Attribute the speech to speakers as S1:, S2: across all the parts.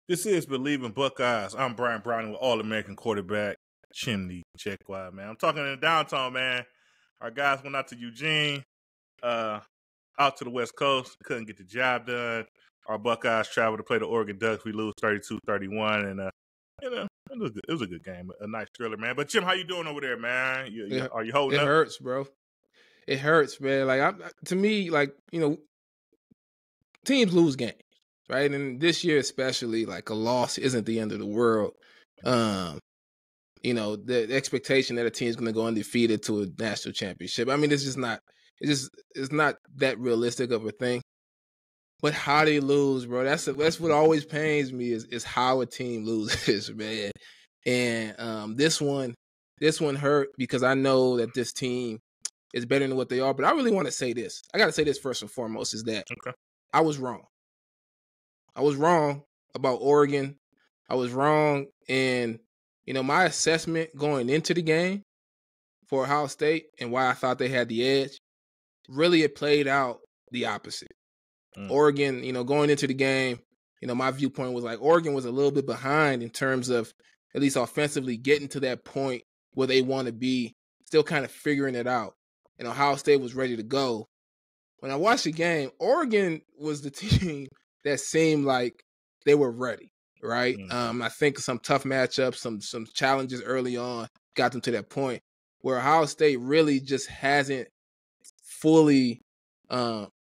S1: This is Believing Buckeyes. I'm Brian Browning with All-American quarterback Chimney Checkwise, man. I'm talking in the downtown, man. Our guys went out to Eugene, out to the West Coast. Couldn't get the job done. Our Buckeyes traveled to play the Oregon Ducks. We lose 32-31, and it was a good game, a nice thriller, man. But Jim, how you doing over there, man? Are you holding up?
S2: It hurts, bro. It hurts, man. Like to me, teams lose games, right? And this year especially, like a loss isn't the end of the world. The expectation that a team's going to go undefeated to a national championship. I mean, it's not that realistic of a thing. But how they lose, bro, that's what always pains me is how a team loses, man. And this one hurt because I know that this team is better than what they are. But I really want to say this. I got to say this first and foremost is that I was wrong. I was wrong about Oregon. I was wrong in, my assessment going into the game for Ohio State and why I thought they had the edge. Really, it played out the opposite. Oregon, going into the game, my viewpoint was like Oregon was a little bit behind in terms of at least offensively getting to that point where they want to be, still kind of figuring it out. And Ohio State was ready to go. When I watched the game, Oregon was the team that seemed like they were ready, right? I think some tough matchups, some challenges early on got them to that point where Ohio State really just hasn't fully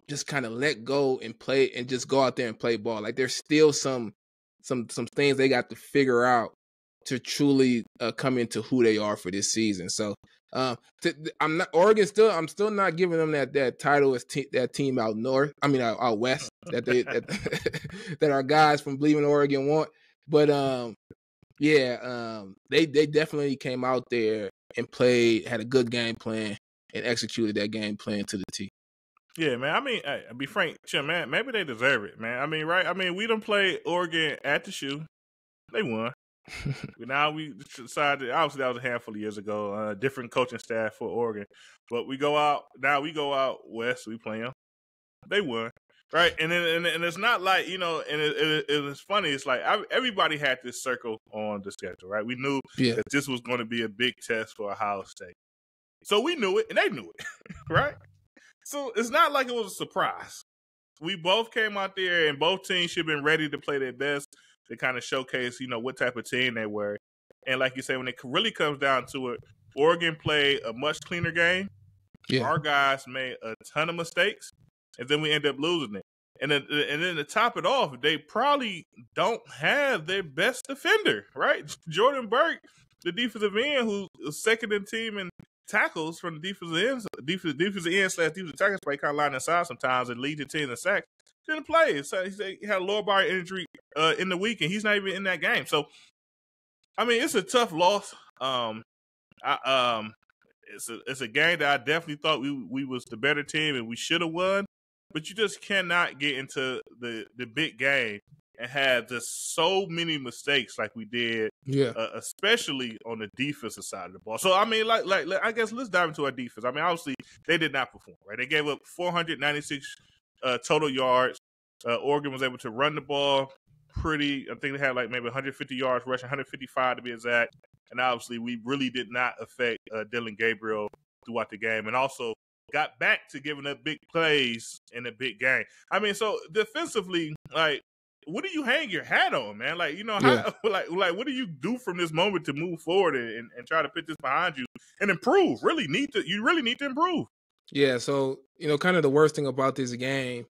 S2: just kind of let go and play and just go out there and play ball. Like there's still some things they got to figure out to truly come into who they are for this season. So I'm still not giving them that title as that team out north. I mean out west that our guys from Believing Oregon want. But they definitely came out there and played, had a good game plan, and executed that game plan to the T.
S1: Yeah, man. I mean, I'll be frank, Chim, man, maybe they deserve it, man. I mean, right? I mean, we done played Oregon at the shoe. They won. Now we decided, obviously that was a handful of years ago, different coaching staff for Oregon. But we go out west, we play them. They won. Right? And it's not like, and it's funny, it's like everybody had this circle on the schedule, right? We knew that this was going to be a big test for Ohio State. So we knew it, and they knew it, right? So it's not like it was a surprise. We both came out there, and both teams should have been ready to play their best to kind of showcase, what type of team they were. And like you say, when it really comes down to it, Oregon played a much cleaner game. Yeah. Our guys made a ton of mistakes, and then we end up losing it. And then to top it off, they probably don't have their best defender, right? Jordan Burke, the defensive end, who's second in team in tackles from the defensive end/defensive tackles, play kind of line inside sometimes and lead the team in sacks. Didn't play. So he had a lower body injury in the week, and he's not even in that game. So, I mean, it's a tough loss. It's a game that I definitely thought we was the better team and we should have won. But you just cannot get into the big game and have just so many mistakes like we did, especially on the defensive side of the ball. So, I mean, like I guess let's dive into our defense. I mean, obviously, they did not perform, right? They gave up 496 total yards. Oregon was able to run the ball I think they had like maybe 150 yards rushing, 155 to be exact. And obviously, we really did not affect Dylan Gabriel throughout the game. And also got back to giving up big plays in a big game. I mean, so defensively, like, what do you hang your hat on, man? Like, how, like what do you do from this moment to move forward and try to put this behind you and improve? You really need to improve.
S2: Yeah, so, kind of the worst thing about this game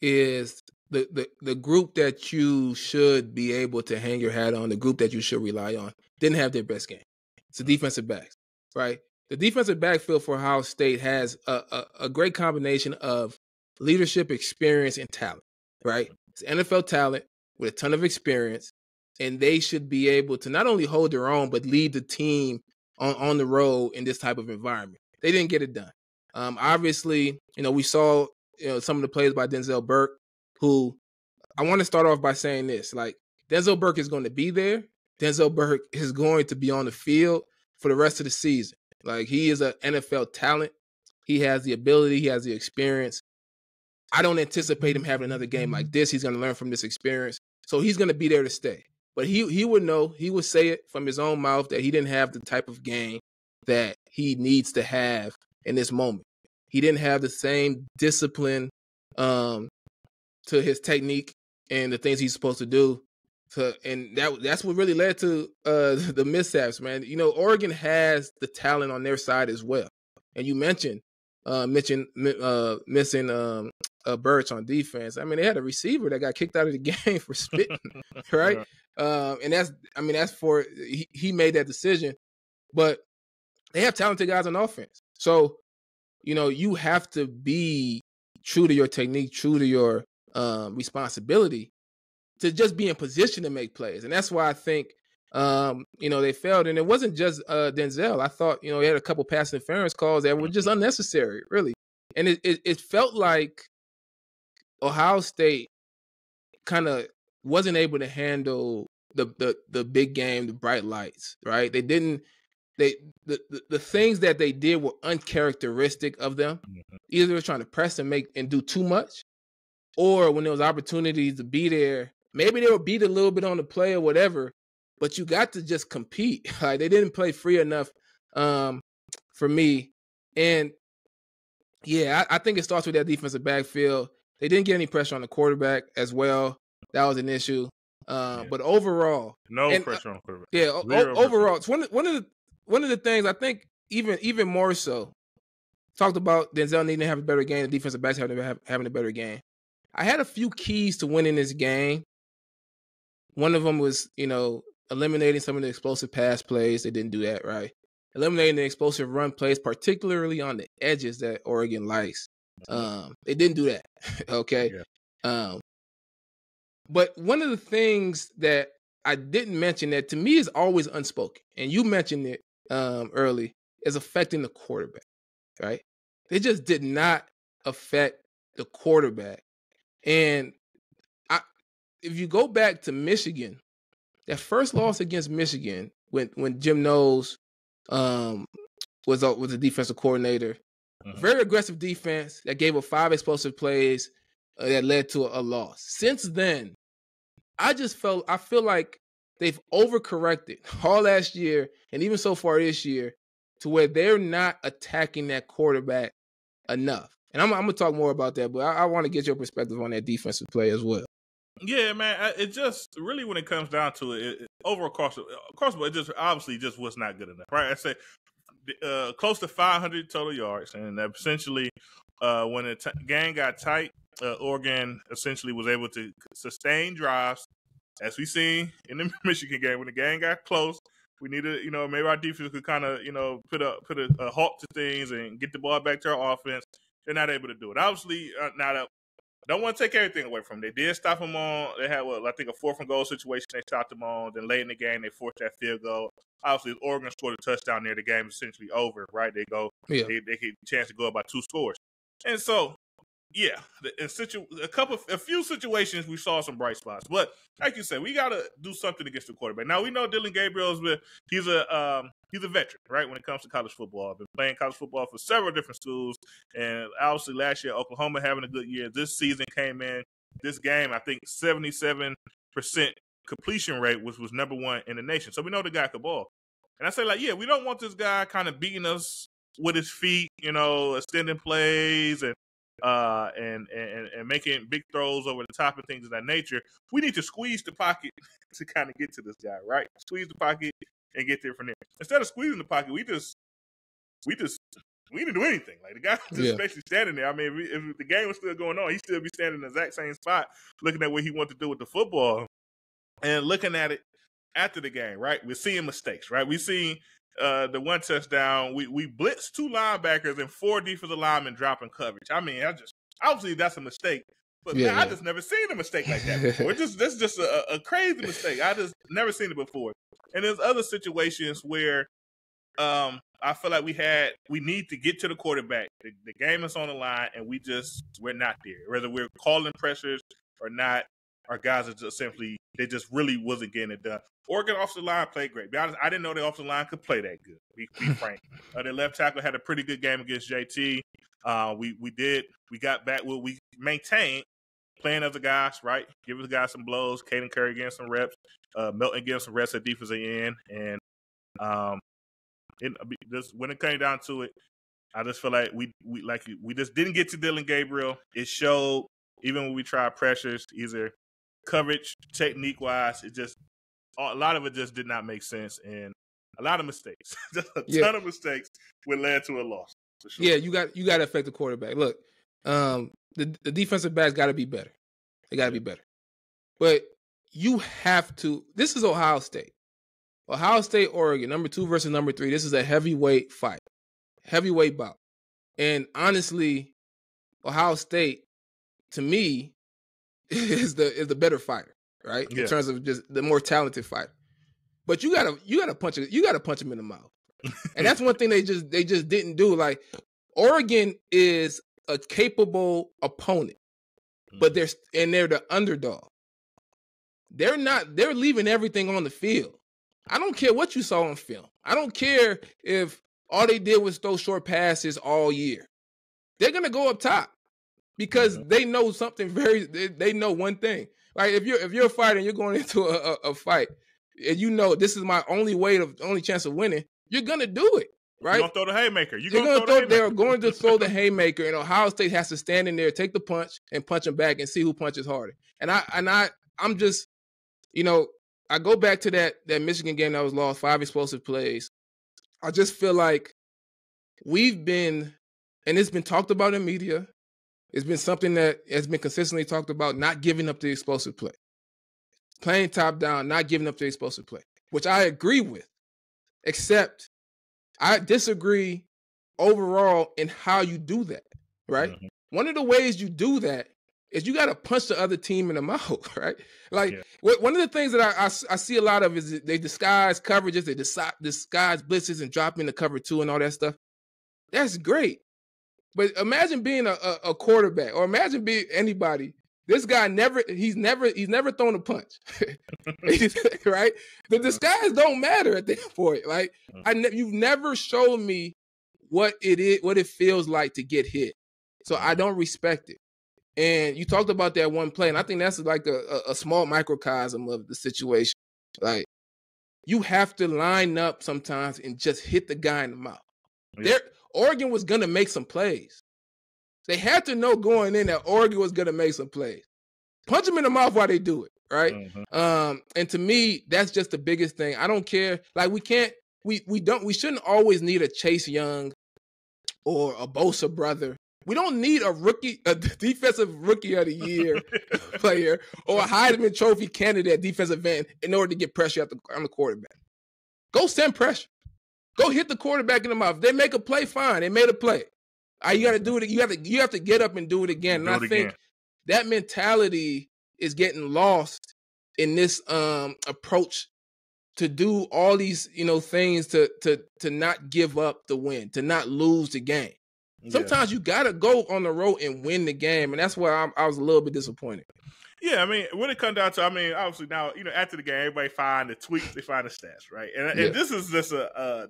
S2: is the group that you should be able to hang your hat on, the group that you should rely on, didn't have their best game. It's the defensive backs, right? The defensive backfield for Ohio State has a great combination of leadership, experience, and talent, right? It's NFL talent with a ton of experience, and they should be able to not only hold their own, but lead the team on the road in this type of environment. They didn't get it done. Obviously, we saw some of the plays by Denzel Burke, who I want to start off by saying this. Like, Denzel Burke is going to be there. Denzel Burke is going to be on the field for the rest of the season. Like, he is an NFL talent. He has the ability. He has the experience. I don't anticipate him having another game like this. He's going to learn from this experience. So he's going to be there to stay. But he would know, he would say it from his own mouth that he didn't have the type of game that he needs to have in this moment. He didn't have the same discipline to his technique and the things he's supposed to do. And that's what really led to the mishaps, man. You know, Oregon has the talent on their side as well. And you missing Birch on defense. I mean, they had a receiver that got kicked out of the game for spitting, right? And that's for he made that decision. But they have talented guys on offense. So, you know, you have to be true to your technique, true to your responsibility to just be in position to make plays. And that's why I think, you know, they failed. And it wasn't just Denzel. I thought, you know, he had a couple pass interference calls that were just unnecessary, really. And it felt like Ohio State kind of wasn't able to handle the big game, the bright lights, right? The things that they did were uncharacteristic of them. Either they were trying to press and do too much, or when there was opportunities to be there, maybe they would beat a little bit on the play or whatever, but you got to just compete. Like, they didn't play free enough for me. And yeah, I think it starts with that defensive backfield. They didn't get any pressure on the quarterback as well. That was an issue. But overall,
S1: pressure on the quarterback.
S2: Yeah, overall, it's one of the things I think even more so. Talked about Denzel needing to have a better game, the defensive backs having a better game. I had a few keys to winning this game. One of them was, you know, eliminating some of the explosive pass plays. They didn't do that, right? Eliminating the explosive run plays, particularly on the edges that Oregon likes. They didn't do that, okay? Yeah. But one of the things that I didn't mention that to me is always unspoken, and you mentioned it early, is affecting the quarterback, right? They just did not affect the quarterback. And if you go back to Michigan, that first loss against Michigan, when Jim Knowles was the defensive coordinator, very aggressive defense that gave up 5 explosive plays that led to a loss. Since then, I feel like they've overcorrected all last year and even so far this year to where they're not attacking that quarterback enough. And I'm going to talk more about that, but I want to get your perspective on that defensive play as well.
S1: Yeah, man. It just really, when it comes down to it overall across the board, it just obviously just was not good enough, right? I say close to 500 total yards, and essentially when the game got tight, Oregon essentially was able to sustain drives, as we seen in the Michigan game. When the game got close, we needed, you know, maybe our defense could kind of, you know, put a halt to things and get the ball back to our offense. They're not able to do it. Obviously, now that don't want to take everything away from them. They did stop them on. They had, I think, a 4th and goal situation. They stopped them on. Then late in the game, they forced that field goal. Obviously, Oregon scored a touchdown there. The game is essentially over, right? They get a chance to go up by 2 scores. And so, yeah, a few situations we saw some bright spots. But like you said, we got to do something against the quarterback. Now, we know Dylan Gabriel's he's a veteran, right, when it comes to college football. Been playing college football for several different schools. And obviously last year, Oklahoma having a good year. This season came in, this game, I think 77% completion rate, which was number 1 in the nation. So we know the guy could ball. And I say, like, yeah, we don't want this guy kind of beating us with his feet, you know, extending plays and making big throws over the top and things of that nature. We need to squeeze the pocket to kind of get to this guy, right? Squeeze the pocket and get there from there. Instead of squeezing the pocket, we didn't do anything. Like, the guy was just basically standing there. I mean, if the game was still going on, he'd still be standing in the exact same spot, looking at what he wanted to do with the football and looking at it after the game, right? We're seeing mistakes, right? We seen the one touchdown. We blitzed 2 linebackers and 4 defensive linemen dropping coverage. I mean, obviously that's a mistake, but man, I just never seen a mistake like that before. That's just a crazy mistake. I just never seen it before. And there's other situations where I feel like we need to get to the quarterback. The game is on the line, and we're not there. Whether we're calling pressures or not, our guys are just simply, they just really wasn't getting it done. Oregon offensive line played great. Be honest, I didn't know the offensive line could play that good. Be frank. Their left tackle had a pretty good game against JT. We got back what we maintained playing other guys, right? Give the guys some blows. Caden Curry getting some reps. Melton getting some reps at defensive end. And just when it came down to it, I just feel like we just didn't get to Dylan Gabriel. It showed even when we tried pressures, either coverage, technique wise, it just a lot of it just did not make sense, and a lot of mistakes, just a ton of mistakes, would lead to a loss. For sure.
S2: Yeah, you got to affect the quarterback. Look, the defensive backs got to be better. They got to be better, but you have to. This is Ohio State. Ohio State, Oregon, number 2 versus number 3. This is a heavyweight fight, heavyweight bout. And honestly, Ohio State, to me, is the better fighter, right? In terms of just the more talented fighter. But you gotta punch him in the mouth. And that's one thing they just didn't do. Like, Oregon is a capable opponent, but they're the underdog. They're leaving everything on the field. I don't care what you saw on film. I don't care if all they did was throw short passes all year. They're going to go up top because they know something they know one thing. Like, if you're a fighter and you're going into a fight and you know this is my only chance of winning, you're going to do it, right?
S1: You're going to throw the haymaker.
S2: They're going to throw the haymaker, and Ohio State has to stand in there, take the punch, and punch them back and see who punches harder. And I'm just, I go back to that Michigan game that was lost, 5 explosive plays. I just feel like we've been, and it's been talked about in media, it's been something that has been consistently talked about, not giving up the explosive play. Playing top down, not giving up the explosive play, which I agree with, except I disagree overall in how you do that, right? Mm-hmm. One of the ways you do that is you got to punch the other team in the mouth, right? Like, one of the things that I see a lot of is they disguise coverages, they disguise blitzes and drop into cover 2 and all that stuff. That's great. But imagine being a quarterback, or imagine being anybody. This guy he's never thrown a punch, right? The disguise don't matter at that point. Like, you've never shown me what it feels like to get hit. So I don't respect it. And you talked about that one play, and I think that's like a small microcosm of the situation. Like, you have to line up sometimes and just hit the guy in the mouth. Yeah. Oregon was going to make some plays. They had to know going in that Oregon was going to make some plays. Punch them in the mouth while they do it, right? Mm-hmm. And to me, that's just the biggest thing. I don't care. Like, we shouldn't always need a Chase Young or a Bosa brother. We don't need a defensive rookie of the year player or a Heisman Trophy candidate defensive end in order to get pressure on the quarterback. Go send pressure. Go hit the quarterback in the mouth. If they make a play, fine. They made a play. You got to do it. You have to get up and do it again. And I think that mentality is getting lost in this approach to do all these things to not give up the win, to not lose the game. Sometimes you got to go on the road and win the game, and that's why I was a little bit disappointed.
S1: Yeah, I mean, when it comes down to, obviously now, after the game, everybody find the tweets, they find the stats, right? And this is just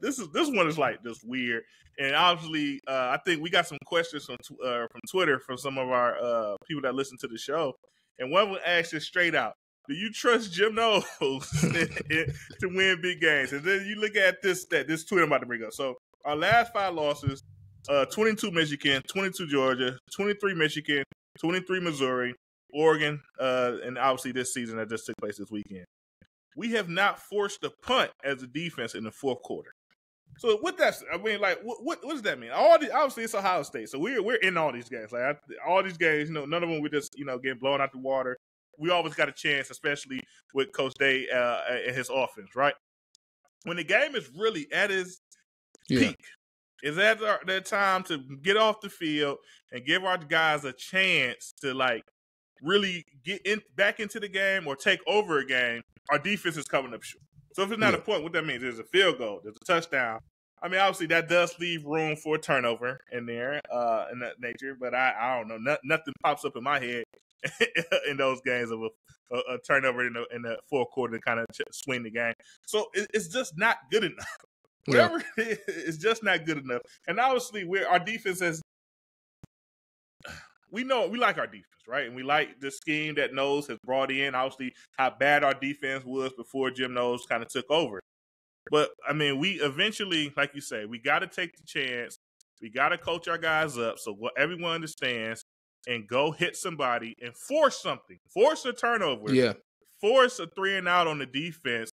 S1: this one is like just weird. And obviously, I think we got some questions from Twitter from some of our people that listen to the show, and one would ask us straight out: do you trust Jim Knowles to win big games? And then you look at this tweet I'm about to bring up. So our last 5 losses. 22 Michigan, 22 Georgia, 23 Michigan, 23 Missouri, Oregon, and obviously this season that just took place this weekend. We have not forced a punt as a defense in the 4th quarter. So what that's, what does that mean? Obviously it's Ohio State, so we're in all these games. Like, all these games, none of them we just getting blown out the water. We always got a chance, especially with Coach Day and his offense, right? When the game is really at its peak. Is that their time to get off the field and give our guys a chance to really get back into the game or take over a game? Our defense is coming up short. So if it's not a point, what that means is a field goal, there's a touchdown. Obviously that does leave room for a turnover in there, in that nature. But I don't know, nothing pops up in my head in those games of a turnover in the 4th quarter to kind of swing the game. So it's just not good enough. Whatever it is just not good enough. And obviously our defense has we know we like our defense, right? And we like the scheme that Knowles has brought in. Obviously, how bad our defense was before Jim Knowles kind of took over. But I mean, we eventually, like you say, we got to take the chance. We got to coach our guys up so everyone understands and go hit somebody and force something, force a turnover, force a 3-and-out on the defense.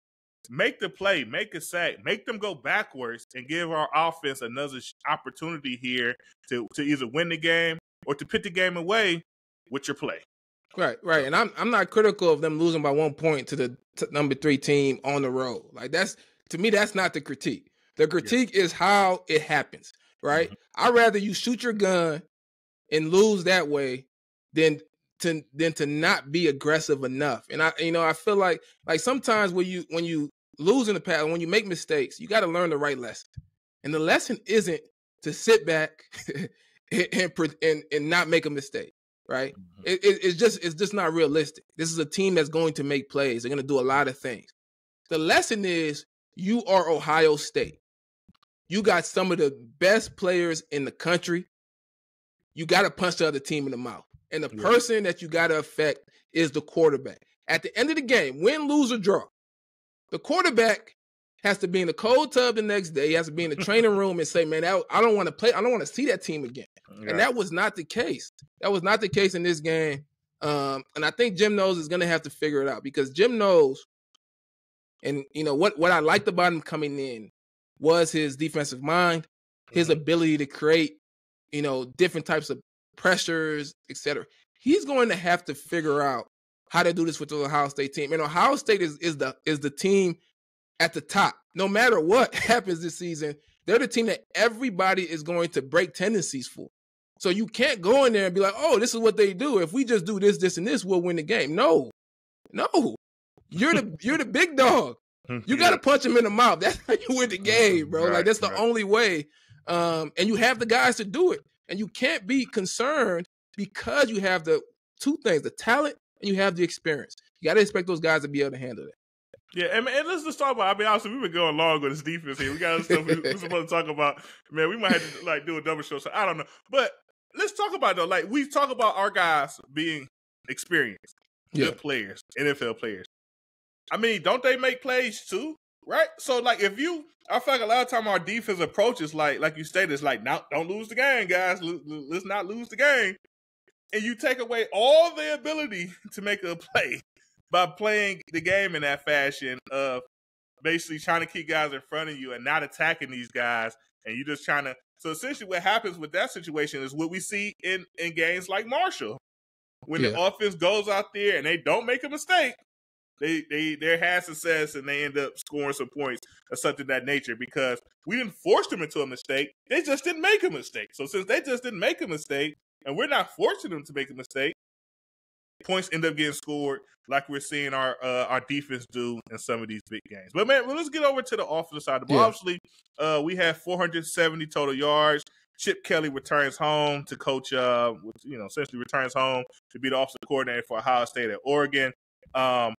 S1: Make the play, make a sack, make them go backwards, and give our offense another opportunity here to either win the game or to put the game away with your play.
S2: Right. And I'm not critical of them losing by 1 point to the number 3 team on the road. Like to me, that's not the critique. The critique is how it happens, right? Mm-hmm. I'd rather you shoot your gun and lose that way than to not be aggressive enough. And I feel like sometimes when you lose in the past, when you make mistakes, you got to learn the right lesson. And the lesson isn't to sit back and not make a mistake, right? Mm-hmm. It's just not realistic. This is a team that's going to make plays. They're going to do a lot of things. The lesson is you are Ohio State. You got some of the best players in the country. You got to punch the other team in the mouth. And the person that you got to affect is the quarterback. At the end of the game, win, lose, or draw, the quarterback has to be in the cold tub the next day. He has to be in the training room and say, man, I don't want to play. I don't want to see that team again. Yeah. And that was not the case. That was not the case in this game. And I think Jim Knowles is going to have to figure it out because Jim Knowles, and what I liked about him coming in was his defensive mind, his ability to create, different types of pressures, etc. He's going to have to figure out how to do this with the Ohio State team. And Ohio State is the team at the top. No matter what happens this season, they're the team that everybody is going to break tendencies for. So you can't go in there and be like, oh, this is what they do. If we just do this, this, and this, we'll win the game. No. You're the big dog. You got to punch them in the mouth. That's how you win the game, bro. Right, that's the only way. And you have the guys to do it. And you can't be concerned because you have the two things, the talent and you have the experience. You got to expect those guys to be able to handle that.
S1: Yeah, and let's just talk about, obviously, we've been going long with this defense here. We got other stuff we're supposed to talk about. Man, we might have to, do a double show, so I don't know. But let's talk about, though, we talk about our guys being experienced, good players, NFL players. I mean, don't they make plays, too? Right? So, I feel like a lot of time our defense approach is like you stated, it's now, don't lose the game, guys. Let's not lose the game. And you take away all the ability to make a play by playing the game in that fashion of basically trying to keep guys in front of you and not attacking these guys. And you just trying to. So essentially what happens with that situation is what we see in games like Marshall. When the offense goes out there and they don't make a mistake, they had success and they end up scoring some points or something of that nature because we didn't force them into a mistake. They just didn't make a mistake. So since they just didn't make a mistake and we're not forcing them to make a mistake, points end up getting scored like we're seeing our defense do in some of these big games. But, man, let's get over to the offensive side of the ball. Obviously, we have 470 total yards. Chip Kelly returns home to coach, essentially returns home to be the offensive coordinator for Ohio State at Oregon. I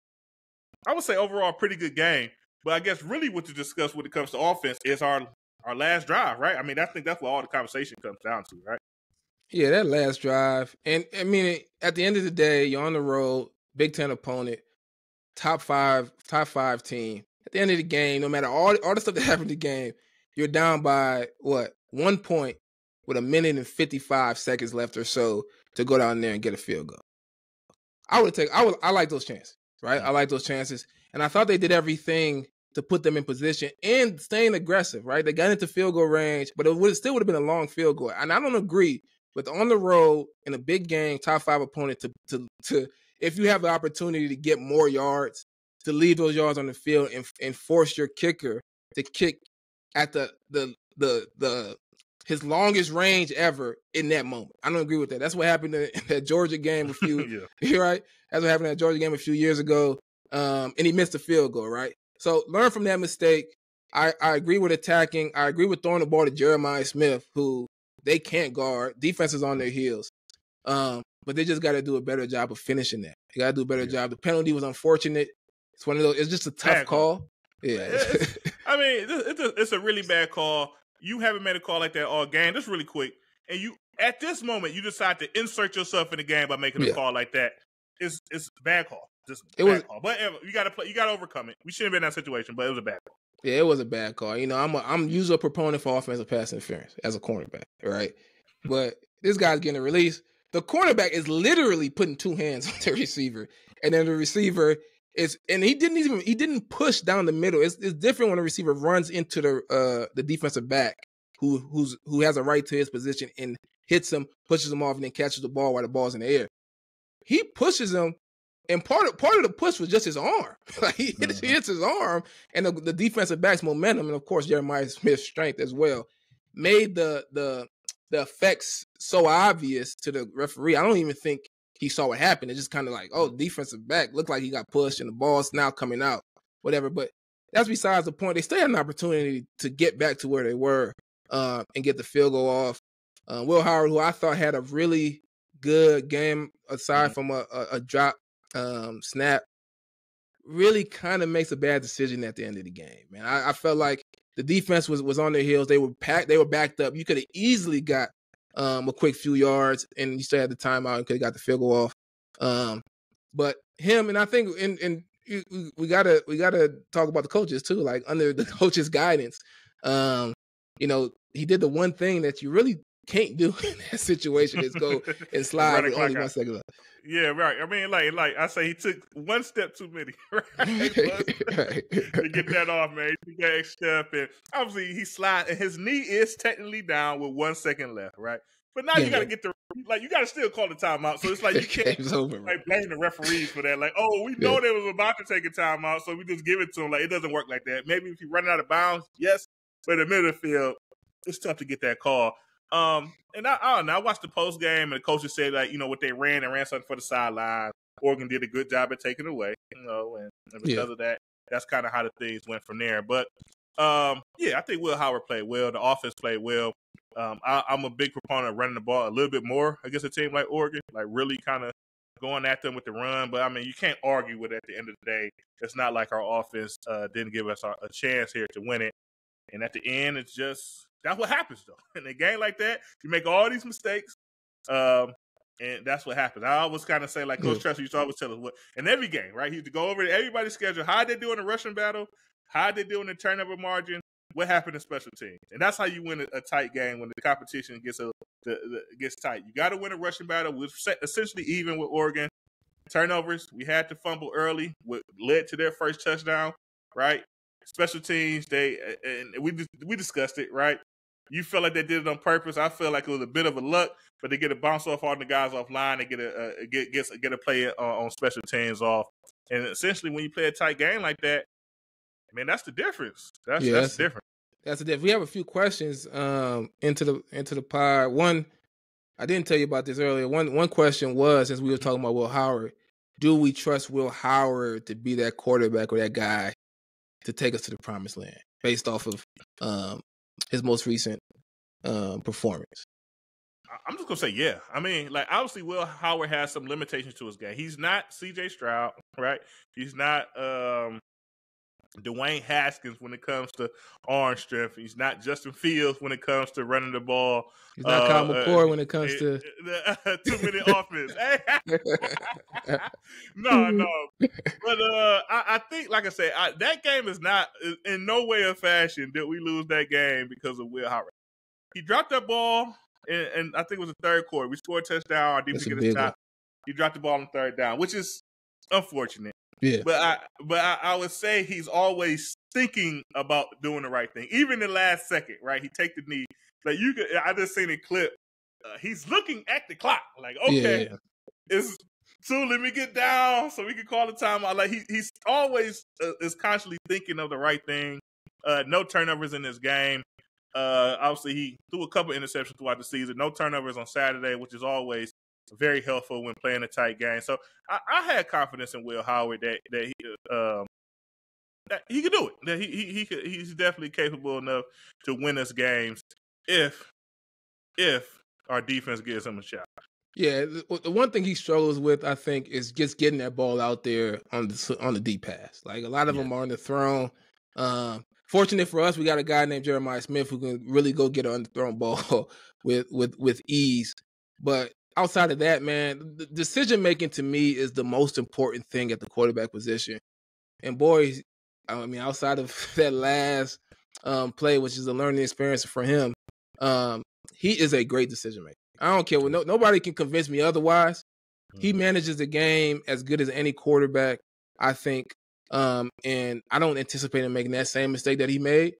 S1: would say overall pretty good game. But I guess really what to discuss when it comes to offense is our last drive, right? I mean, I think that's what all the conversation comes down to, right?
S2: Yeah, that last drive. And, I mean, at the end of the day, you're on the road, Big Ten opponent, top five team. At the end of the game, no matter all the stuff that happened in the game, you're down by, 1 point with 1 minute and 55 seconds left or so to go down there and get a field goal. I like those chances, right? I like those chances. And I thought they did everything to put them in position and staying aggressive, right? They got into field goal range, but it still would have been a long field goal. And I don't agree with on the road in a big game, top five opponent to if you have the opportunity to get more yards, to leave those yards on the field and force your kicker to kick at his longest range ever in that moment. I don't agree with that. That's what happened in that Georgia game a few right? That's what happened in that Georgia game a few years ago. And he missed a field goal, right? So learn from that mistake. I agree with attacking. I agree with throwing the ball to Jeremiah Smith, who they can't guard. Defense is on their heels. But they just got to do a better job of finishing that. They got to do a better job. The penalty was unfortunate. It's one of those. It's just a tough call. Yeah.
S1: It's a really bad call. You haven't made a call like that all game. Just really quick. And at this moment, you decide to insert yourself in the game by making a
S2: Yeah.
S1: call like that. It's a bad call. Just
S2: It
S1: bad
S2: was-
S1: call. But you got to play. You got to overcome it. We shouldn't have been in that situation, but it was a bad call.
S2: Yeah, it was a bad call. You know, I'm usually a proponent for offensive pass interference as a cornerback, right? But this guy's getting a release. The cornerback is literally putting two hands on the receiver, and then the receiver and he didn't push down the middle. It's different when a receiver runs into the defensive back who has a right to his position and hits him, pushes him off, and then catches the ball while the ball's in the air. He pushes him. And part of the push was just his arm. Like he hits his arm, and the defensive back's momentum, and of course Jeremiah Smith's strength as well, made the effects so obvious to the referee. I don't even think he saw what happened. It's just kind of like, oh, defensive back looked like he got pushed, and the ball's now coming out, whatever. But that's besides the point. They still had an opportunity to get back to where they were and get the field goal off. Will Howard, who I thought had a really good game aside from a drop. Snap really kind of makes a bad decision at the end of the game, man. I felt like the defense was on their heels. They were backed up. You could have easily got a quick few yards, and you still had the timeout and could have got the field goal off. But him, and I think we gotta talk about the coaches too. Like under the coach's guidance, you know, he did the one thing that you really can't do in that situation is go and slide with only 1 second left.
S1: Yeah, right. I mean, like I say, he took one step too many, right? To get that off, man. He took that extra step, and obviously he slid, and his knee is technically down with 1 second left, right? But now you got to get you got to still call the timeout. So it's like you can't blame the referees for that. Like, oh, we know they was about to take a timeout, so we just give it to them. Like, it doesn't work like that. Maybe if you run out of bounds, yes, but in the middle of the field, it's tough to get that call. And I don't know. I watched the post game, and the coaches said, like, you know, what they ran something for the sideline. Oregon did a good job at taking it away, you know, and because of that, that's kind of how the things went from there. But I think Will Howard played well. The offense played well. I'm a big proponent of running the ball a little bit more against a team like Oregon, like really kind of going at them with the run. But I mean, you can't argue with it at the end of the day. It's not like our offense didn't give us a chance here to win it. And at the end, it's just. That's what happens, though. In a game like that, you make all these mistakes, and that's what happens. I always kind of say, like Coach Tressel used to always tell us, in every game, right? He used to go over everybody's schedule. How they do in the rushing battle? How they do in the turnover margin? What happened in special teams? And that's how you win a tight game when the competition gets tight. You got to win a rushing battle. We're essentially even with Oregon. Turnovers, we had to fumble early, what led to their first touchdown, right? Special teams, we discussed it, right? You feel like they did it on purpose. I feel like it was a bit of a luck, but they get a bounce off all the guys offline. They get a play on special teams off, and essentially when you play a tight game like that, man, that's the difference. That's the difference.
S2: That's the difference. We have a few questions into the pod. One, I didn't tell you about this earlier. One question was, as we were talking about Will Howard, do we trust Will Howard to be that quarterback or that guy to take us to the promised land based off of his most recent performance?
S1: I'm just going to say, yeah. I mean, like, obviously Will Howard has some limitations to his game. He's not C.J. Stroud, right? He's not Dwayne Haskins when it comes to arm strength. He's not Justin Fields when it comes to running the ball.
S2: He's not Kyle McCord when it comes to
S1: 2-minute offense. No. But I think, like I said, that game is not in no way or fashion did we lose that game because of Will Howard. He dropped that ball, and I think it was the third quarter. We scored a touchdown. Our defense get a stop. He dropped the ball on third down, which is unfortunate.
S2: Yeah,
S1: but I would say he's always thinking about doing the right thing, even in the last second. Right, he take the knee. Like I just seen a clip. He's looking at the clock. Like, okay, it's 2. Let me get down so we can call the timeout. Like he's always is constantly thinking of the right thing. No turnovers in this game. Obviously, he threw a couple interceptions throughout the season. No turnovers on Saturday, which is always very helpful when playing a tight game. So I had confidence in Will Howard that he could do it. That he's definitely capable enough to win us games if our defense gives him a shot.
S2: Yeah, the one thing he struggles with, I think, is just getting that ball out there on the deep pass. Like a lot of them are on the throne. Fortunate for us, we got a guy named Jeremiah Smith who can really go get an underthrown ball with ease. But outside of that, man, the decision making to me is the most important thing at the quarterback position. And boys, I mean, outside of that last play, which is a learning experience for him, he is a great decision maker. I don't care. Nobody can convince me otherwise. He manages the game as good as any quarterback, I think. And I don't anticipate him making that same mistake that he made.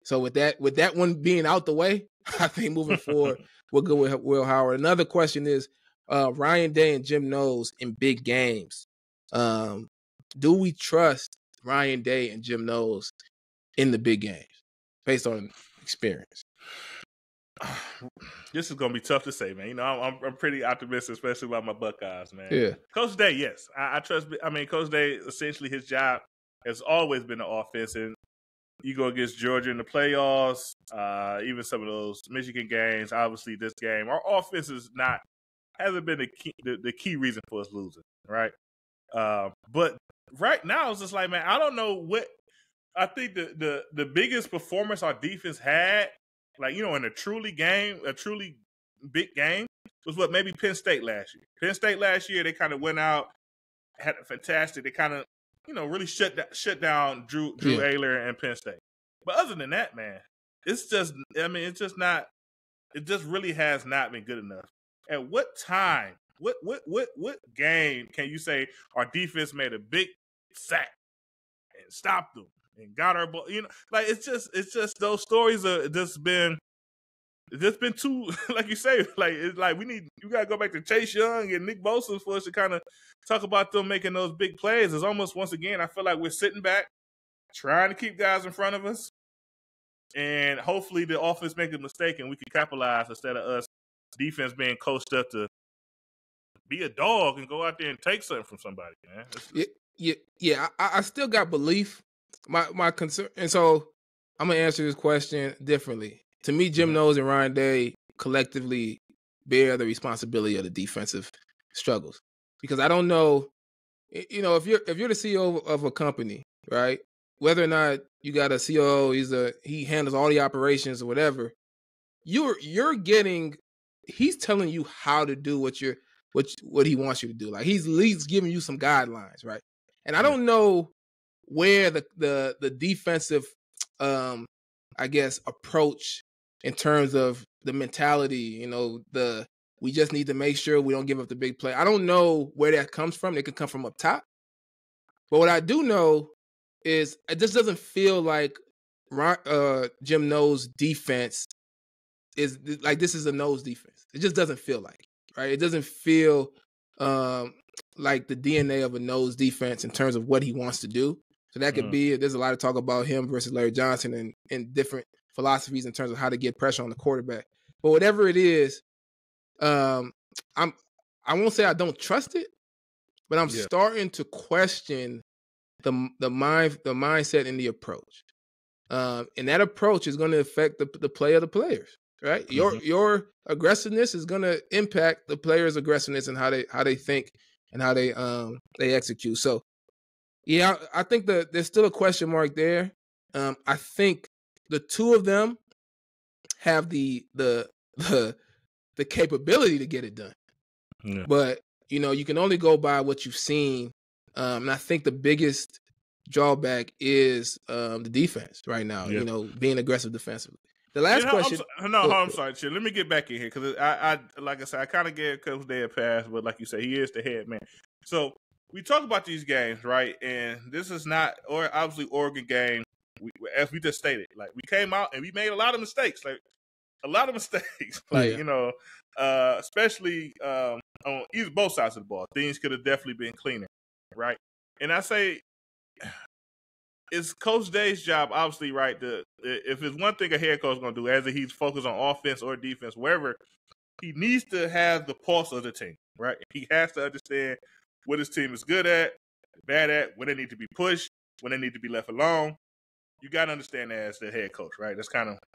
S2: So with that one being out the way, I think moving forward, we'll go with Will Howard. Another question is Ryan Day and Jim Knowles in big games. Do we trust Ryan Day and Jim Knowles in the big games based on experience?
S1: This is gonna be tough to say, man. You know, I'm pretty optimistic, especially about my Buckeyes, man.
S2: Yeah,
S1: Coach Day, yes, I trust. I mean, Coach Day, essentially, his job has always been the offense, and you go against Georgia in the playoffs, even some of those Michigan games. Obviously, this game, our offense hasn't been the key reason for us losing, right? But right now, it's just like, man, I don't know what. I think the biggest performance our defense had, like, you know, in a truly big game, was what, maybe Penn State last year. Penn State last year, they kind of went out, had a fantastic. They kind of, you know, really shut down Drew Ayler and Penn State. But other than that, man, it's just, I mean, it's just not. It just really has not been good enough. At what time? What game can you say our defense made a big sack and stopped them and got our ball? You know, like, it's just those stories are just been too, like you say, like, it's like you gotta go back to Chase Young and Nick Bosa for us to kind of talk about them making those big plays. It's almost, once again, I feel like we're sitting back, trying to keep guys in front of us, and hopefully the offense make a mistake and we can capitalize instead of us defense being coached up to be a dog and go out there and take something from somebody, man.
S2: Yeah. I still got belief. My concern, and so I'm gonna answer this question differently. To me, Jim Knowles and Ryan Day collectively bear the responsibility of the defensive struggles, because I don't know, you know, if you're the CEO of a company, right? Whether or not you got a COO, he handles all the operations or whatever. He's telling you how to do what he wants you to do. Like, he's at least giving you some guidelines, right? And I don't know where the defensive, I guess, approach in terms of the mentality, you know, we just need to make sure we don't give up the big play. I don't know where that comes from. It could come from up top. But what I do know is it just doesn't feel like Jim Knowles' defense is like, this is a Knowles defense. It just doesn't feel like, right? It doesn't feel like the DNA of a Knowles defense in terms of what he wants to do. So that could be, there's a lot of talk about him versus Larry Johnson and different philosophies in terms of how to get pressure on the quarterback. But whatever it is, I won't say I don't trust it, but I'm starting to question the mindset and the approach. And that approach is going to affect the play of the players, right? Your aggressiveness is going to impact the players' aggressiveness and how they think and how they execute. So, yeah, I think there's still a question mark there. I think the two of them have the capability to get it done. Yeah. But, you know, you can only go by what you've seen. And I think the biggest drawback is the defense right now, you know, being aggressive defensively. The last question.
S1: I'm sorry, Chip. Let me get back in here, because I like I said, I kind of gave Coach Day a pass, but like you said, he is the head man. So we talk about these games, right? And this is not, or obviously Oregon game, as we just stated, like, we came out and we made a lot of mistakes, you know, especially on both sides of the ball. Things could have definitely been cleaner, right? And I say, it's Coach Day's job, obviously, right? If it's one thing a head coach is going to do, as he's focused on offense or defense, wherever, he needs to have the pulse of the team, right? He has to understand what his team is good at, bad at, when they need to be pushed, when they need to be left alone. You got to understand that as the head coach, right?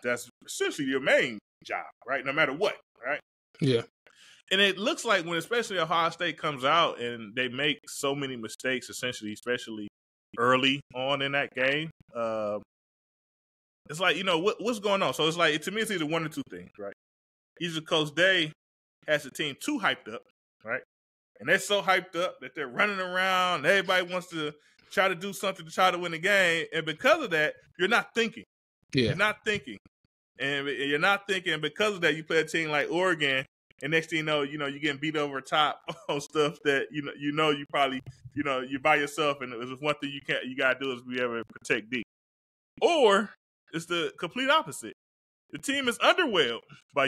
S1: That's essentially your main job, right? No matter what, right?
S2: Yeah.
S1: And it looks like when especially Ohio State comes out and they make so many mistakes, especially early on in that game, it's like, what's going on? So it's like, to me, it's either one or two things, right? Either Coach Day has the team too hyped up, right? And they're so hyped up that they're running around. Everybody wants to try to do something to try to win the game. And because of that, you're not thinking.
S2: Yeah.
S1: You're not thinking. And you're not thinking, because of that, you play a team like Oregon, and next thing you know, you're getting beat over top on stuff that you probably, you're by yourself, and there's one thing you gotta do is be able to protect D. Or it's the complete opposite. The team is underwhelmed by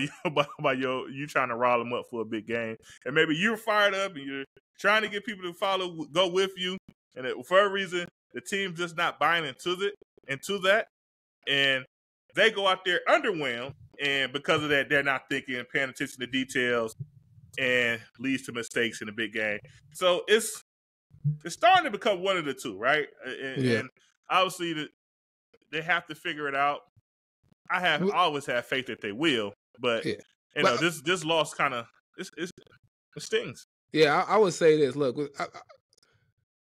S1: you trying to rile them up for a big game, and maybe you're fired up and you're trying to get people to go with you, and for a reason the team's just not buying into that, and they go out there underwhelmed, and because of that, they're not thinking and paying attention to details, and leads to mistakes in the big game. So it's starting to become one of the two, right? And obviously they have to figure it out. I always have faith that they will, but this loss kind of it stings.
S2: Yeah, I would say this. Look,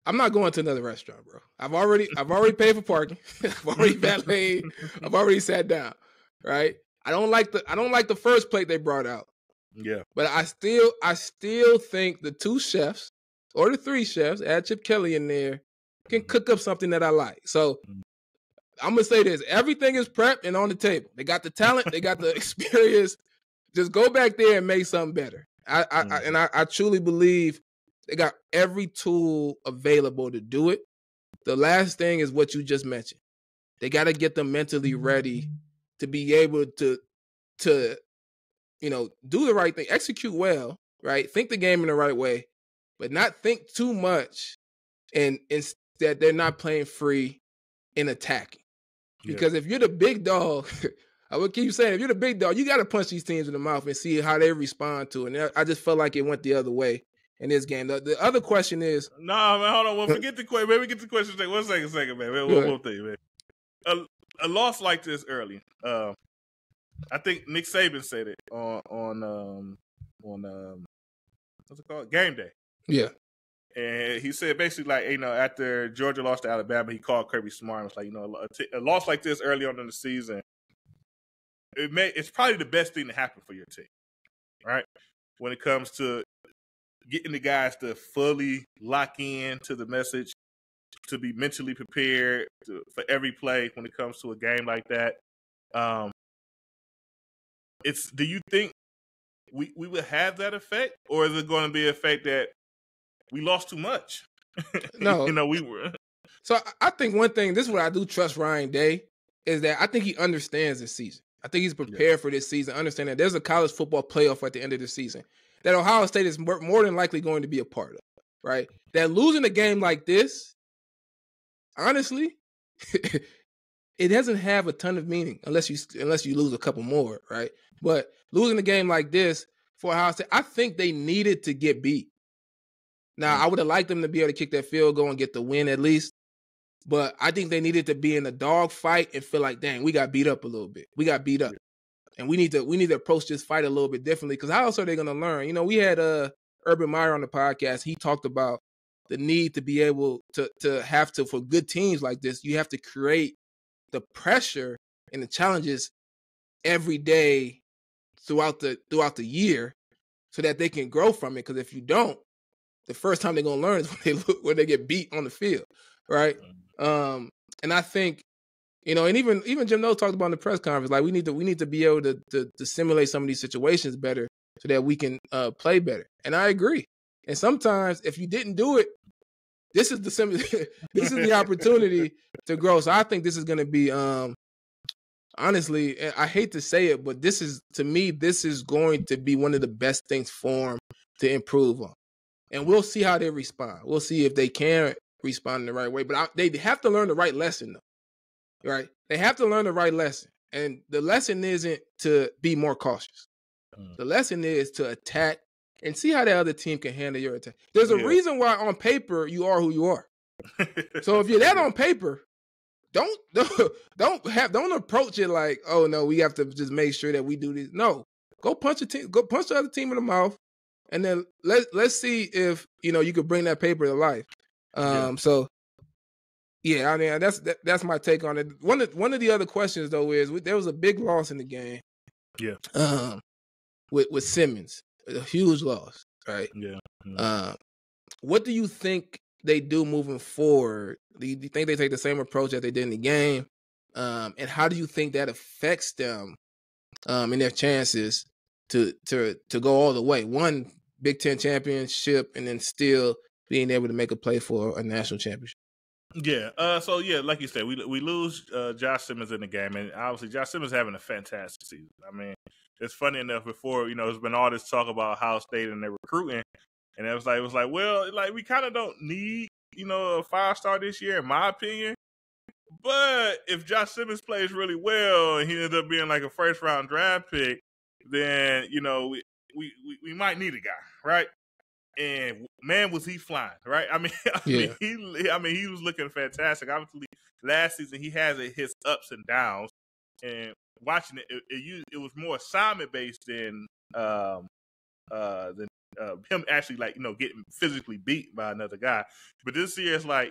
S2: I'm not going to another restaurant, bro. I've already paid for parking. I've already valeted. I've already sat down. Right? I don't like the first plate they brought out.
S1: Yeah.
S2: But I still think the two chefs or the three chefs, add Chip Kelly in there, can cook up something that I like. So I'm gonna say this: everything is prepped and on the table. They got the talent, they got the experience. Just go back there and make something better. I truly believe they got every tool available to do it. The last thing is what you just mentioned. They got to get them mentally ready to be able to do the right thing, execute well, right? Think the game in the right way, but not think too much, and that they're not playing free in attacking. Because if you're the big dog, I would keep saying, if you're the big dog, you got to punch these teams in the mouth and see how they respond to it. And I just felt like it went the other way in this game. The other question is...
S1: No, man, hold on. Well, forget the question. Maybe get the question. One second, man. One thing, man. A loss like this early. I think Nick Saban said it on what's it called? Game Day.
S2: Yeah.
S1: And he said basically, like, after Georgia lost to Alabama, he called Kirby Smart and was like, a loss like this early on in the season, it's probably the best thing to happen for your team, right? When it comes to getting the guys to fully lock in to the message, to be mentally prepared for every play when it comes to a game like that. Do you think we would have that effect, or is it going to be an effect that we lost too much?
S2: No.
S1: We were.
S2: So I think one thing, this is what I do trust Ryan Day, is that I think he understands this season. I think he's prepared for this season, understand that there's a college football playoff at the end of the season that Ohio State is more than likely going to be a part of, right? That losing a game like this, honestly, it doesn't have a ton of meaning unless you lose a couple more, right? But losing a game like this for Ohio State, I think they needed to get beat. Now, I would have liked them to be able to kick that field goal and get the win at least. But I think they needed to be in a dog fight and feel like, dang, we got beat up a little bit. We got beat up. And we need to approach this fight a little bit differently, because how else are they going to learn? We had Urban Meyer on the podcast. He talked about the need to be able to for good teams like this, you have to create the pressure and the challenges every day throughout the year so that they can grow from it. Because if you don't, the first time they're gonna learn is when they get beat on the field, right? And I think, and even Jim Knowles talked about in the press conference, like we need to be able to simulate some of these situations better so that we can play better. And I agree. And sometimes if you didn't do it, this is the opportunity to grow. So I think this is going to be, honestly, I hate to say it, but this is going to be one of the best things for them to improve on. And we'll see how they respond. We'll see if they can respond in the right way. But they have to learn the right lesson, though, right? They have to learn the right lesson. And the lesson isn't to be more cautious. The lesson is to attack and see how the other team can handle your attack. There's a reason why on paper you are who you are. So if you're that on paper, don't approach it like, oh no, we have to just make sure that we do this. No, go punch the other team in the mouth, and then let's see if you could bring that paper to life. So Yeah, I mean that's my take on it. One of the other questions though is there was a big loss in the game.
S1: Yeah.
S2: With Simmons, a huge loss, right?
S1: Yeah.
S2: Um, what do you think they do moving forward? Do you think they take the same approach that they did in the game? And how do you think that affects them in their chances to go all the way? One Big Ten championship, and then still being able to make a play for a national championship.
S1: Yeah. So yeah, like you said, we lose Josh Simmons in the game, and obviously Josh Simmons having a fantastic season. I mean, it's funny enough. Before there's been all this talk about Ohio State and their recruiting, and it was like, well, like we kind of don't need a 5-star this year, in my opinion. But if Josh Simmons plays really well and he ends up being like a first round draft pick, then we might need a guy, right? And man, was he flying, right? I mean,
S2: Yeah.
S1: he was looking fantastic. Obviously, last season he has his ups and downs, and watching it was more assignment based than him actually getting physically beat by another guy. But this year it's like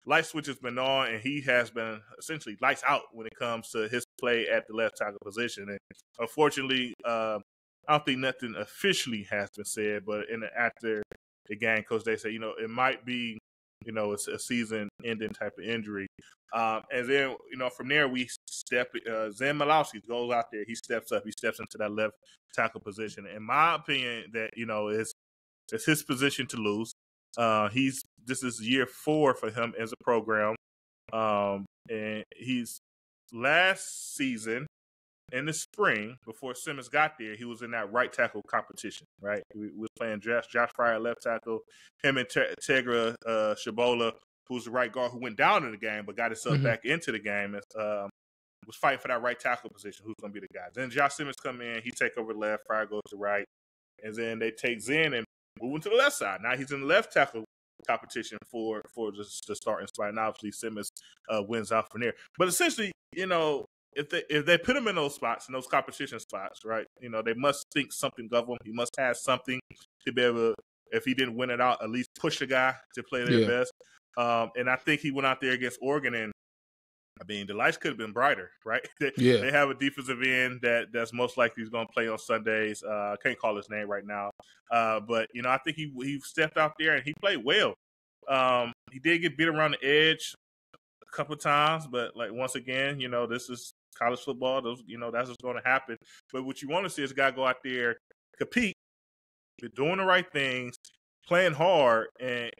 S1: light switch has been on, and he has been essentially lights out when it comes to his play at the left tackle position. And unfortunately, I don't think nothing officially has been said, but after the game, Coach Day said, it might be, it's a season-ending type of injury. And then, from there we step. Zen Malowski goes out there. He steps up. He steps into that left tackle position. In my opinion, that it's his position to lose. This is year 4 for him as a program, and he's last season. In the spring, before Simmons got there, he was in that right tackle competition, right? We were playing Josh Fryer left tackle, him and Tegra Shabola, who's the right guard who went down in the game but got himself back into the game, was fighting for that right tackle position. Who's going to be the guy? Then Josh Simmons come in, he take over left, Fryer goes to right, and then they take Zen and move him to the left side. Now he's in the left tackle competition for the starting spot, and obviously Simmons wins out from there. But essentially, if they put him in those spots, in those competition spots, right? They must think something of him. He must have something to be able to, if he didn't win it out, at least push a guy to play their best. And I think he went out there against Oregon, and I mean, the lights could have been brighter, right? They have a defensive end that's most likely he's going to play on Sundays. I can't call his name right now. But, I think he stepped out there and he played well. He did get beat around the edge a couple of times, but like once again, this is college football. Those, that's what's going to happen. But what you want to see is a guy go out there, compete, doing the right things, playing hard, and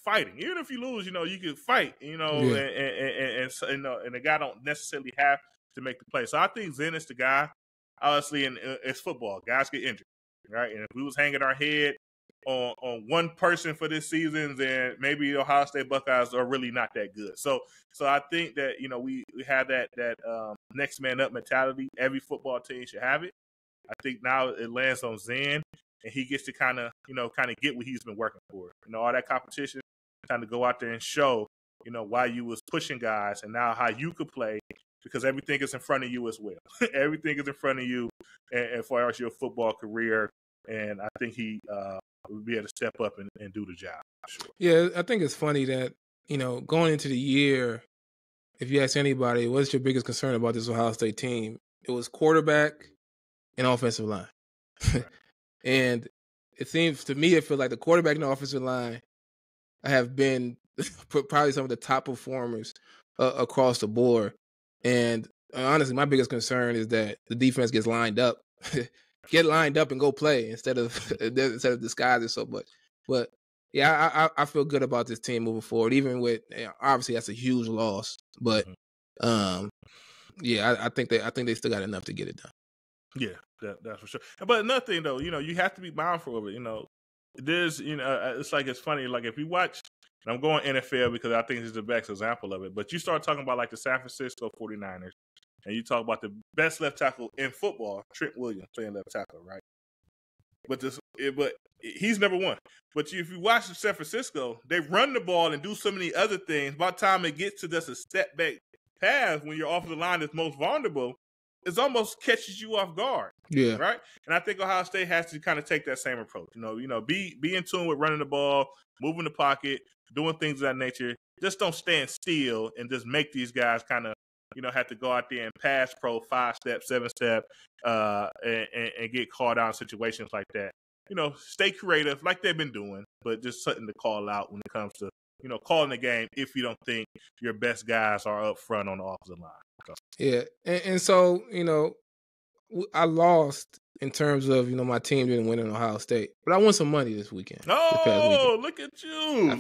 S1: fighting. Even if you lose, you can fight. And the guy don't necessarily have to make the play. So I think Zen is the guy. Obviously, it's football. Guys get injured, right? And if we was hanging our head on one person for this season, then maybe the Ohio State Buckeyes are really not that good. So I think that we have that next man up mentality. Every football team should have it. I think now it lands on Zen, and he gets to kind of get what he's been working for. All that competition, kind of go out there and show why you was pushing guys, and now how you could play, because everything is in front of you as well. Everything is in front of you as far as your football career, and I think he would be able to step up and do the job. Sure.
S2: Yeah, I think it's funny that, going into the year, if you ask anybody, what's your biggest concern about this Ohio State team? It was quarterback and offensive line. Right. And it seems to me, it feels like the quarterback and the offensive line have been probably some of the top performers across the board. And honestly, my biggest concern is that the defense gets lined up. Get lined up and go play instead of disguising so much. But yeah, I feel good about this team moving forward. Even with obviously that's a huge loss, but yeah, I think they still got enough to get it done.
S1: Yeah, that's for sure. But another thing though, you have to be mindful of it. There's it's like it's funny. Like if you watch, and I'm going NFL because I think this is the best example of it. But you start talking about like the San Francisco 49ers. And you talk about the best left tackle in football, Trent Williams playing left tackle, right? But he's number one. But if you watch San Francisco, they run the ball and do so many other things. By the time it gets to just a step back pass, when you're off the line that's most vulnerable, it almost catches you off guard.
S2: Yeah.
S1: Right? And I think Ohio State has to kind of take that same approach. Be in tune with running the ball, moving the pocket, doing things of that nature. just don't stand still and just make these guys kind of, have to go out there and pass pro 5-step, 7-step, and get called out in situations like that. Stay creative like they've been doing, but just something to call out when it comes to, calling the game if you don't think your best guys are up front on the offensive line. So.
S2: Yeah. And so, I lost in terms of, my team didn't win in Ohio State, but I won some money this weekend.
S1: Oh,
S2: this past weekend.
S1: Look at you.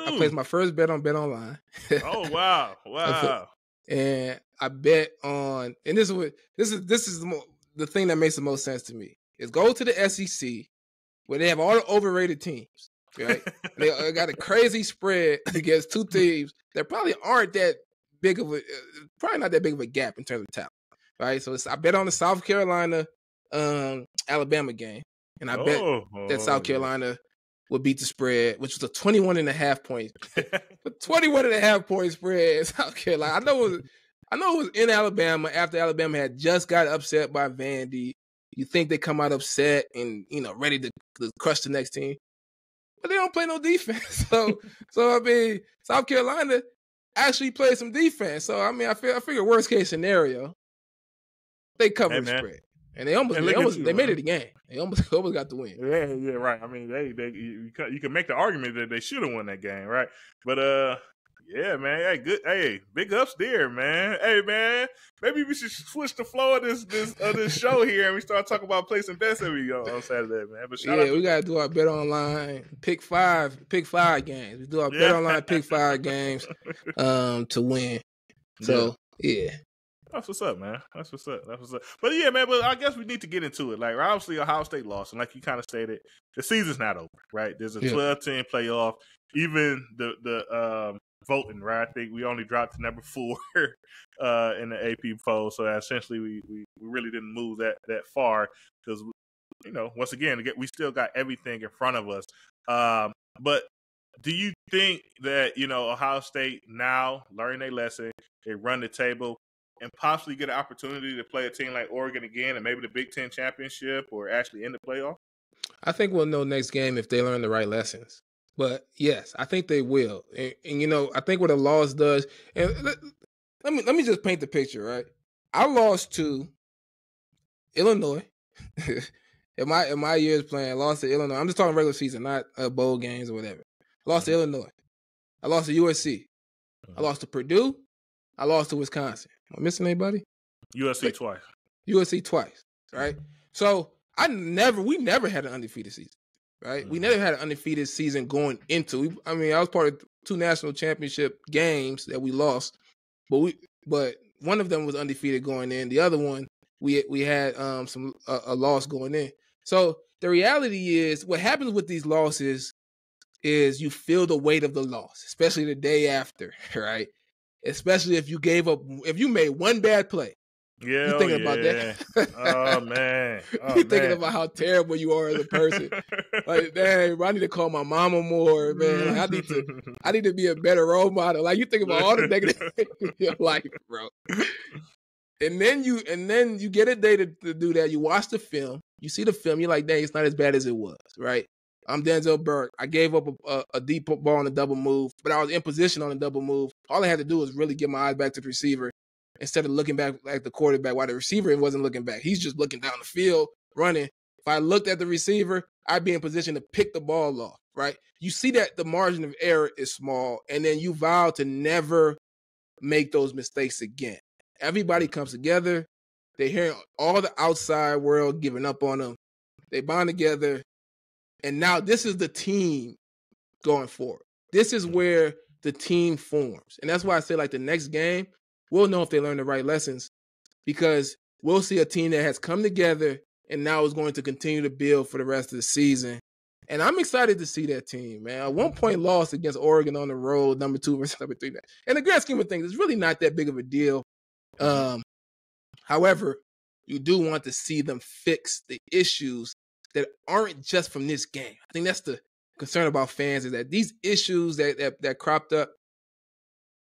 S2: I placed my first bet on Bet Online.
S1: Oh, wow.
S2: And I bet on, and this is the thing that makes the most sense to me, is go to the SEC where they have all the overrated teams, right? They got a crazy spread against two teams that probably aren't that big of probably not that big of a gap in terms of talent, right? So I bet on the South Carolina Alabama game, and I bet that South Carolina would beat the spread, which was a 21.5 point, 21.5 point spread in South Carolina. I know it was in Alabama after Alabama had just got upset by Vandy. You think they come out upset and ready to crush the next team, but they don't play no defense. So I mean, South Carolina actually played some defense. So I mean, I figure worst case scenario, they cover the spread. And they made it a game. They almost got the win.
S1: Yeah, right. I mean, you can make the argument that they should have won that game, right? But yeah, man. Hey, good. Hey, big ups there, man. Hey, man. Maybe we should switch the flow of this show here, and we start talking about placing bets every on Saturday, man. But
S2: we gotta do our Bet Online pick five games. We do our Bet Online pick 5 games to win. So yeah.
S1: That's what's up, man. That's what's up. But yeah, man, but I guess we need to get into it. Like, obviously, Ohio State lost, and like you kind of stated, the season's not over, right? There's a 12-team playoff. Even the voting, right? I think we only dropped to number 4 in the AP poll, so essentially we really didn't move that far because, once again, we still got everything in front of us. But do you think that, Ohio State now learn their lesson, they run the table, and possibly get an opportunity to play a team like Oregon again and maybe the Big Ten championship or actually in the playoff?
S2: I think we'll know next game if they learn the right lessons. But yes, I think they will. And I think what a loss does, and let me just paint the picture, right? I lost to Illinois in my years playing. I lost to Illinois. I'm just talking regular season, not bowl games or whatever. I lost to Illinois. I lost to USC. I lost to Purdue. I lost to Wisconsin. Am I missing anybody?
S1: USC twice.
S2: USC twice, right? So we never had an undefeated season, right? We never had an undefeated season going into. I was part of 2 national championship games that we lost, but one of them was undefeated going in. The other one we had a loss going in. So the reality is, what happens with these losses is you feel the weight of the loss, especially the day after, right? Especially if you made one bad play.
S1: Yeah,
S2: you thinking about that?
S1: Oh man,
S2: you thinking about how terrible you are as a person. Like, dang, I need to call my mama more, man. Like, I need to be a better role model. Like, you think about all the negative things in your life, bro. And then you get a day to do that. You watch the film, you see the film, you're like, dang, it's not as bad as it was, right? I'm Denzel Burke. I gave up a deep ball on the double move, but I was in position on the double move. All I had to do was really get my eyes back to the receiver instead of looking back at the quarterback while the receiver wasn't looking back. He's just looking down the field, running. If I looked at the receiver, I'd be in position to pick the ball off, right? You see that the margin of error is small, and then you vow to never make those mistakes again. Everybody comes together. They hear all the outside world giving up on them. They bond together. And now this is the team going forward. This is where the team forms. And that's why I say, like, the next game, we'll know if they learn the right lessons, because we'll see a team that has come together and now is going to continue to build for the rest of the season. And I'm excited to see that team, man. A 1-point loss against Oregon on the road, number 2 versus number 3. In the grand scheme of things, it's really not that big of a deal. However, you do want to see them fix the issues that aren't just from this game. I think that's the concern about fans, is that these issues that cropped up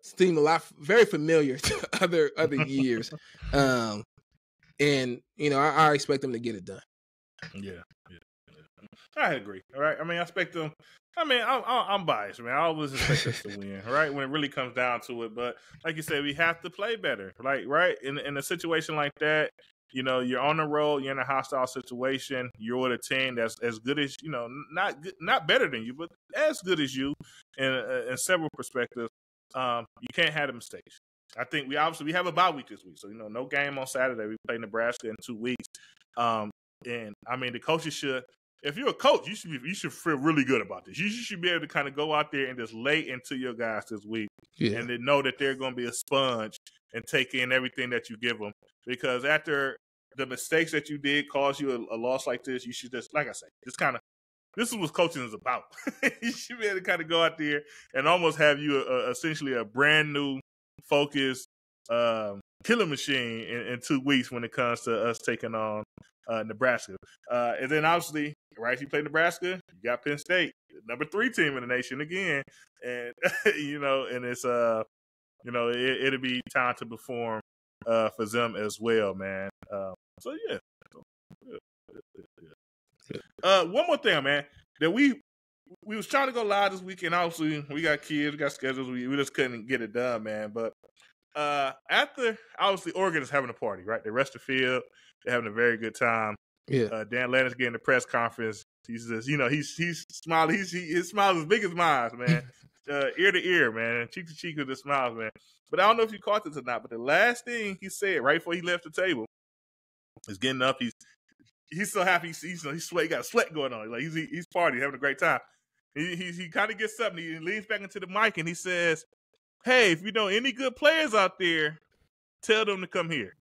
S2: seem very familiar to other years. And I expect them to get it done.
S1: Yeah. I agree. All right. I mean, I expect them. I mean, I'm biased, man. I always expect us to win, right? When it really comes down to it. But like you said, we have to play better. Like, right? In a situation like that, you know, you're on the road, you're in a hostile situation, you're with a team that's as good as, you know, not good, not better than you, but as good as you in several perspectives. You can't have the mistakes. I think we have a bye week this week, so you know, no game on Saturday. We play Nebraska in 2 weeks, and I mean, the coaches should. If you're a coach, you should feel really good about this. You should be able to kind of go out there and just lay into your guys this week, and then know that they're going to be a sponge and take in everything that you give them. Because after the mistakes that you did cause you a loss like this, you should just, like I said, just kind of. This is what coaching is about. You should be able to kind of go out there and almost have you essentially a brand new, focused killer machine in 2 weeks when it comes to us taking on Nebraska. And then obviously, right, if you play Nebraska, you got Penn State, number 3 team in the nation again. And, you know, and it's, you know, it'll be time to perform for them as well, man. So, yeah. One more thing, man, that we was trying to go live this weekend. Obviously, we got kids, we got schedules. We just couldn't get it done, man. But after, obviously, Oregon is having a party, right? They rest the field. They're having a very good time.
S2: Yeah.
S1: Dan Lanner's getting the press conference. He's just, you know, he's smiling. His smile is as big as mine, man. Ear to ear, man. Cheek to cheek with the smiles, man. But I don't know if you caught this or not, but the last thing he said right before he left the table is getting up. He's so happy. He's sweat. He got sweat going on. Like he's partying, having a great time. He kind of gets up and he leans back into the mic and he says, "Hey, if you know any good players out there, tell them to come here."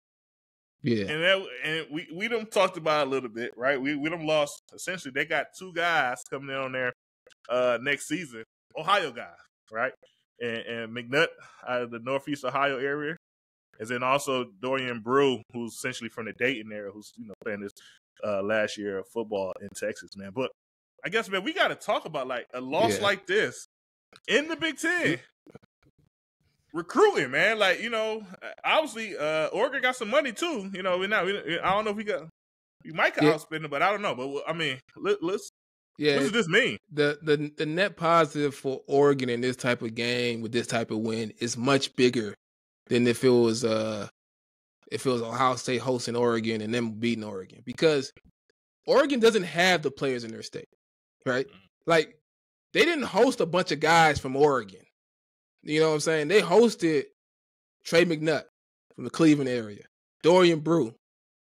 S2: Yeah.
S1: And we done talked about it a little bit, right? We done lost. Essentially, they got 2 guys coming in on there next season, Ohio guys, right? And McNutt out of the Northeast Ohio area, and then also Dorian Brew, who's essentially from the Dayton area, who's, you know, playing this last year of football in Texas, man. But I guess, man, we got to talk about like a loss like this in the Big Ten. Recruiting, man. Like, you know, obviously Oregon got some money too. You know, I don't know if we might outspend it, but I don't know. But I mean, let's. Yeah, what does this mean?
S2: The net positive for Oregon in this type of game with this type of win is much bigger than if it was Ohio State hosting Oregon and them beating Oregon, because Oregon doesn't have the players in their state, right? Like, they didn't host a bunch of guys from Oregon. You know what I'm saying? They hosted Trey McNutt from the Cleveland area, Dorian Brew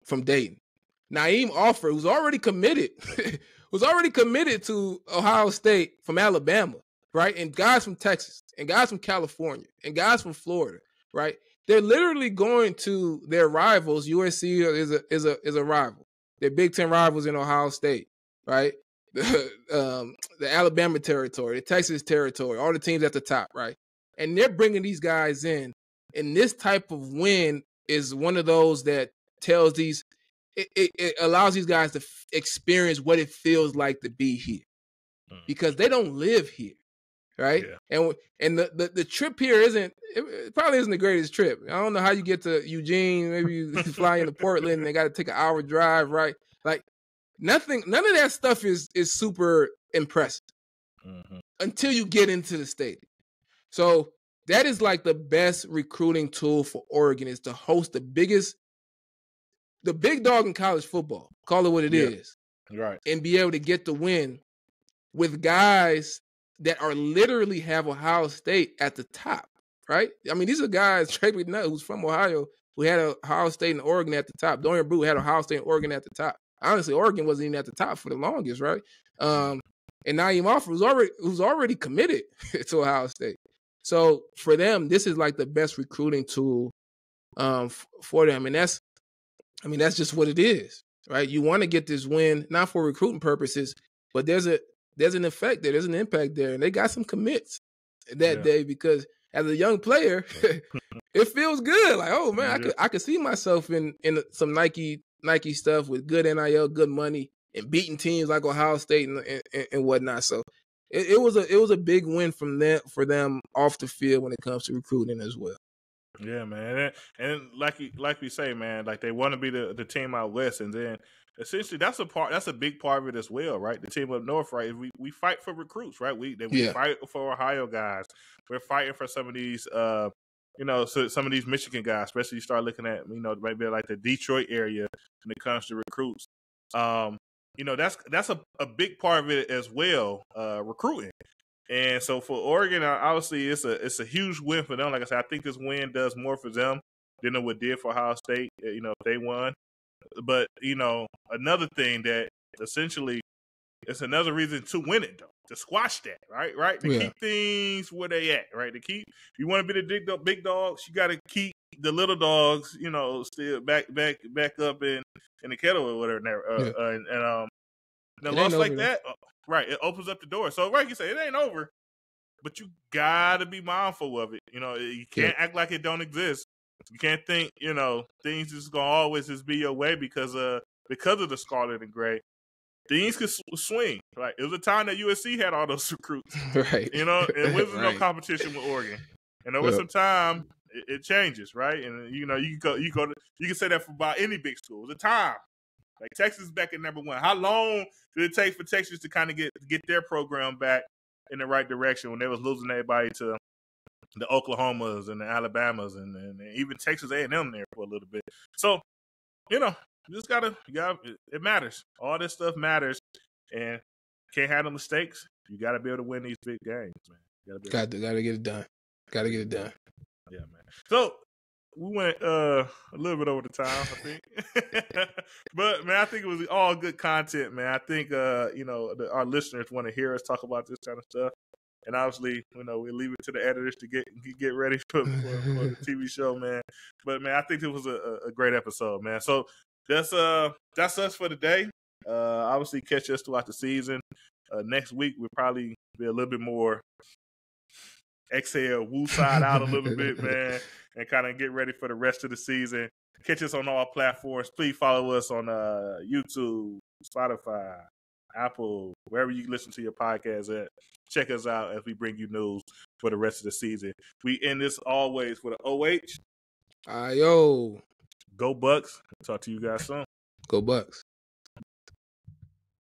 S2: from Dayton, Naeem Offer, who's already committed, to Ohio State from Alabama, right? And guys from Texas, and guys from California, and guys from Florida, right? They're literally going to their rivals. USC is a rival. Their Big Ten rivals in Ohio State, right? The Alabama territory, the Texas territory, all the teams at the top, right? And they're bringing these guys in. And this type of win is one of those that tells it allows these guys to experience what it feels like to be here, because they don't live here, right? Yeah. And the trip here it probably isn't the greatest trip. I don't know how you get to Eugene. Maybe you fly into Portland and they got to take an hour drive, right? Like, none of that stuff is super impressive until you get into the stadium. So that is like the best recruiting tool for Oregon, is to host the big dog in college football, call it what it is,
S1: right? And
S2: be able to get the win with guys that are literally have Ohio State at the top, right? I mean, these are guys, Trey McNutt, who's from Ohio, who had Ohio State and Oregon at the top. Dorian Brew had Ohio State and Oregon at the top. Honestly, Oregon wasn't even at the top for the longest, right? And Naeem Offer who's already committed to Ohio State. So for them, this is like the best recruiting tool for them. And that's just what it is, right? You want to get this win, not for recruiting purposes, but there's an effect there. There's an impact there. And they got some commits that day, because as a young player, it feels good. Like, oh, man, I could see myself in some Nike stuff with good NIL, good money, and beating teams like Ohio State and whatnot. So it was a big win for them off the field when it comes to recruiting as well.
S1: Yeah, man, and like we say, man, like they want to be the team out west, and then essentially that's a big part of it as well, right? The team up north, right? We fight for recruits, right? We
S2: Yeah.
S1: fight for Ohio guys. We're fighting for some of these, so some of these Michigan guys, especially you start looking at, maybe like the Detroit area when it comes to recruits. That's a big part of it as well, recruiting. And so for Oregon, obviously it's a huge win for them. Like I said, I think this win does more for them than it would did for Ohio State. If they won. But another thing that essentially it's another reason to win it though, to squash that, right, to keep things where they at, right. To keep, if you want to be the big dogs, you got to keep the little dogs, still back up in the kettle or whatever. And the loss like that, right, it opens up the door. So, like you say, it ain't over, but you gotta be mindful of it. You can't act like it don't exist. You can't think, things just gonna always just be your way because of the scarlet and gray. Things could swing. Like it was a time that USC had all those recruits,
S2: right?
S1: And there was no competition with Oregon, and over some time it changes, right? And you can say that for about any big school. It was a time. Like Texas is back at number 1. How long did it take for Texas to kind of get their program back in the right direction when they was losing everybody to the Oklahomas and the Alabamas and even Texas A&M there for a little bit? So, you just gotta, it matters. All this stuff matters, and can't have no mistakes. You gotta be able to win these big games, man.
S2: Gotta get it done. Gotta get it done.
S1: Yeah, man. So we went a little bit over the time, I think. But, man, I think it was all good content, man. I think, our listeners want to hear us talk about this kind of stuff. And obviously, we leave it to the editors to get ready for the TV show, man. But, man, I think it was a great episode, man. So that's us for today. Obviously, catch us throughout the season. Next week, we'll probably be a little bit more exhale, woo side out a little bit, man, and kind of get ready for the rest of the season. Catch us on all platforms. Please follow us on YouTube, Spotify, Apple, wherever you listen to your podcast at. Check us out as we bring you news for the rest of the season. We end this always with an OH.
S2: Yo.
S1: Go Bucks. Talk to you guys soon.
S2: Go Bucks.